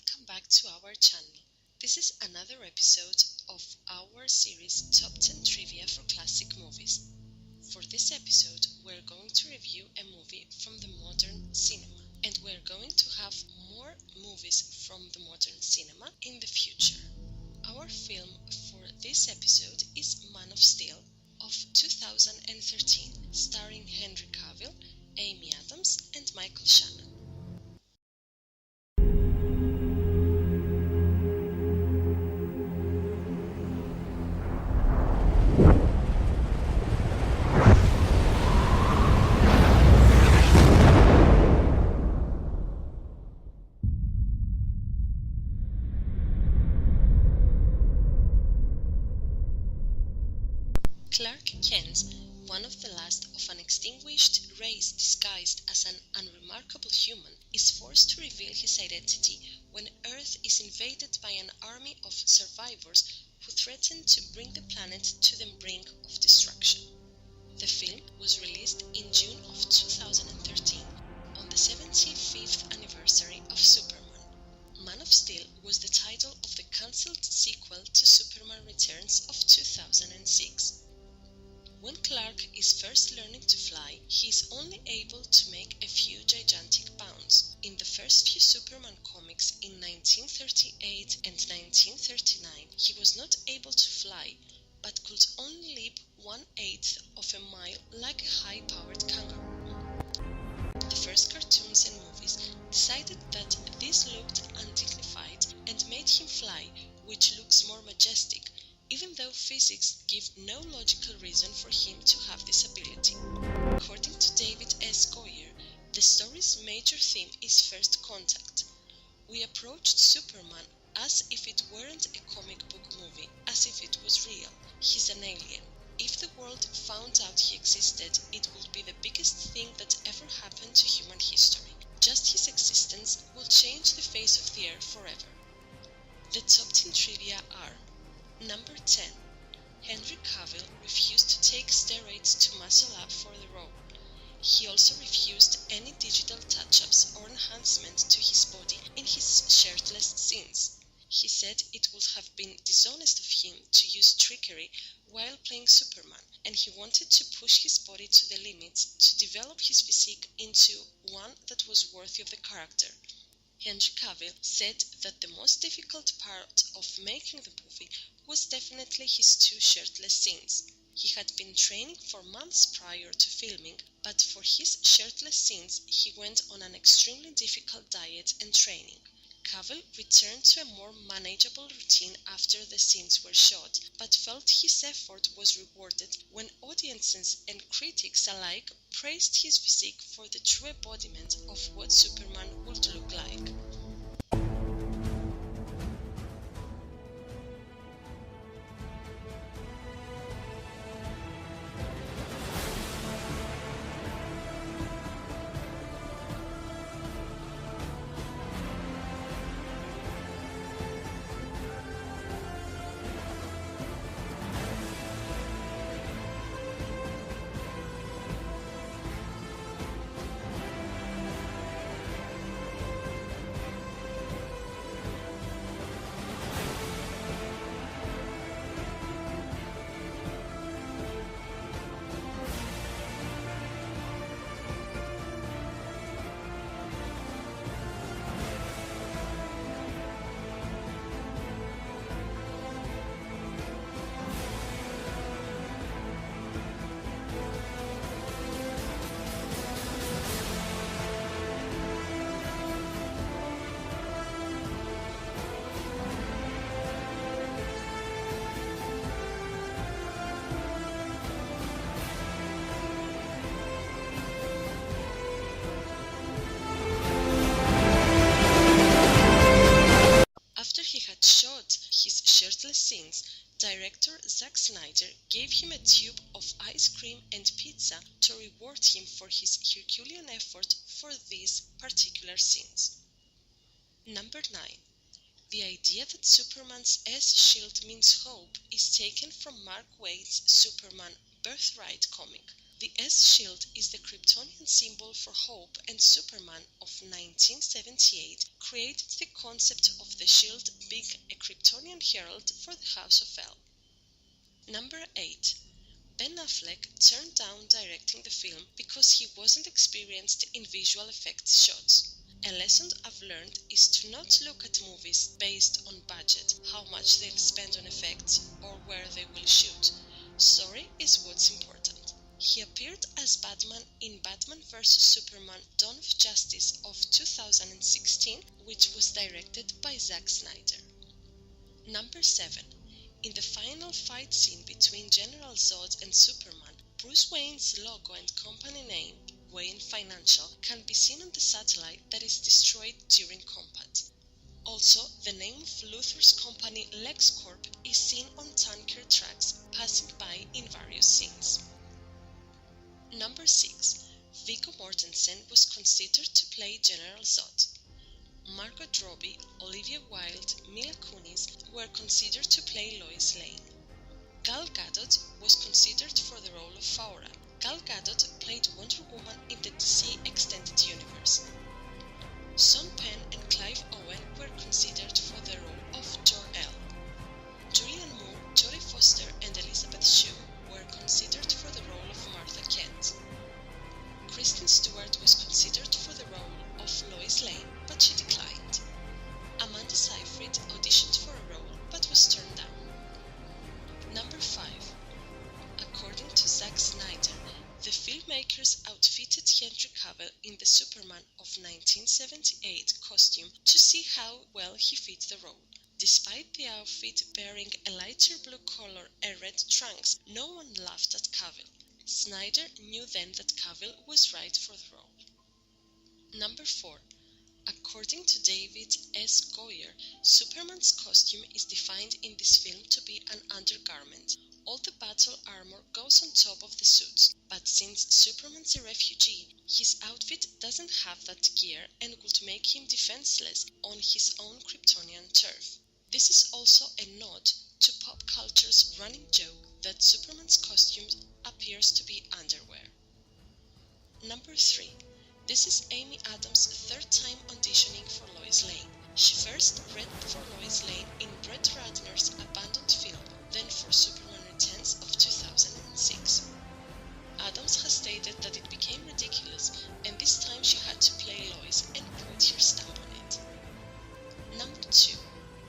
welcome back to our channel. This is another episode of our series Top 10 Trivia for Classic Movies. For this episode, we're going to review a movie from the modern cinema, and we're going to have more movies from the modern cinema in the future. Our film for this episode is Man of Steel of 2013, starring Henry Cavill, Amy Adams, and Michael Shannon. Clark Kent, one of the last of an extinguished race disguised as an unremarkable human, is forced to reveal his identity when Earth is invaded by an army of survivors who threaten to bring the planet to the brink of destruction. The film was released in June of 2013, on the 75th anniversary of Superman. Man of Steel was the title of the cancelled sequel to Superman Returns of 2006. When Clark is first learning to fly, he is only able to make a few gigantic bounds. In the first few Superman comics in 1938 and 1939, he was not able to fly, but could only leap 1/8 of a mile like a high-powered kangaroo. The first cartoons and movies decided that this looked undignified and made him fly, which looks more majestic, even though physics give no logical reason for him to have this ability. According to David S. Goyer, the story's major theme is first contact. We approached Superman as if it weren't a comic book movie, as if it was real. He's an alien. If the world found out he existed, it would be the biggest thing that ever happened to human history. Just his existence will change the face of the earth forever. The top 10 trivia are: Number 10. Henry Cavill refused to take steroids to muscle up for the role. He also refused any digital touch-ups or enhancement to his body in his shirtless scenes. He said it would have been dishonest of him to use trickery while playing Superman, and he wanted to push his body to the limits to develop his physique into one that was worthy of the character. Henry Cavill said that the most difficult part of making the movie was definitely his two shirtless scenes. He had been training for months prior to filming, but for his shirtless scenes he went on an extremely difficult diet and training. Cavill returned to a more manageable routine after the scenes were shot, but felt his effort was rewarded when audiences and critics alike praised his physique for the true embodiment of what Superman would look like. Shirtless scenes, director Zack Snyder gave him a tube of ice cream and pizza to reward him for his Herculean effort for these particular scenes. Number 9. The idea that Superman's S-shield means hope is taken from Mark Waid's Superman Birthright comic. The S-shield is the Kryptonian symbol for hope, and Superman of 1978 created the concept of the shield being a Kryptonian herald for the House of L. Number 8. Ben Affleck turned down directing the film because he wasn't experienced in visual effects shots. A lesson I've learned is to not look at movies based on budget, how much they'll spend on effects, or where they will shoot. Story is what's important. He appeared as Batman in Batman vs Superman Dawn of Justice of 2016, which was directed by Zack Snyder. Number 7. In the final fight scene between General Zod and Superman, Bruce Wayne's logo and company name, Wayne Financial, can be seen on the satellite that is destroyed during combat. Also, the name of Luthor's company LexCorp is seen on tanker tracks passing by in various scenes. Number 6. Viggo Mortensen was considered to play General Zod. Margot Robbie, Olivia Wilde, Mila Kunis were considered to play Lois Lane. Gal Gadot was considered for the role of Faora. Gal Gadot played Wonder Woman in the DC Extended Universe. Sean Penn and Clive Owen were considered for the role of Jor-El. Julianne Moore, Jodie Foster and Elizabeth Shue were considered for the role of Martha Kent. Kristen Stewart was considered for the role of Lois Lane, but she declined. Amanda Seyfried auditioned for a role, but was turned down. Number 5. According to Zack Snyder, the filmmakers outfitted Henry Cavill in the Superman of 1978 costume to see how well he fit the role. Despite the outfit bearing a lighter blue color and red trunks, no one laughed at Cavill. Snyder knew then that Cavill was right for the role. Number 4. According to David S. Goyer, Superman's costume is defined in this film to be an undergarment. All the battle armor goes on top of the suits, but since Superman's a refugee, his outfit doesn't have that gear and would make him defenseless on his own Kryptonian turf. This is also a nod to pop culture's running joke that Superman's costume appears to be underwear. Number 3. This is Amy Adams' third time auditioning for Lois Lane. She first read for Lois Lane in Brett Ratner's abandoned film, then for Superman Returns of 2006. Adams has stated that it became ridiculous, and this time she had to play Lois and put her stamp on it. Number 2.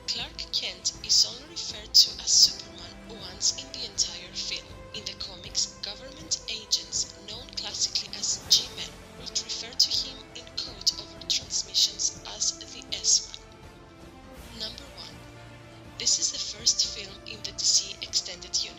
Clark Kent is only referred to as Superman once in the entire film. In the comics, government agents, known classically as G-Men, would refer to him in code over transmissions as the S-Man. Number 1. This is the first film in the DC Extended Universe.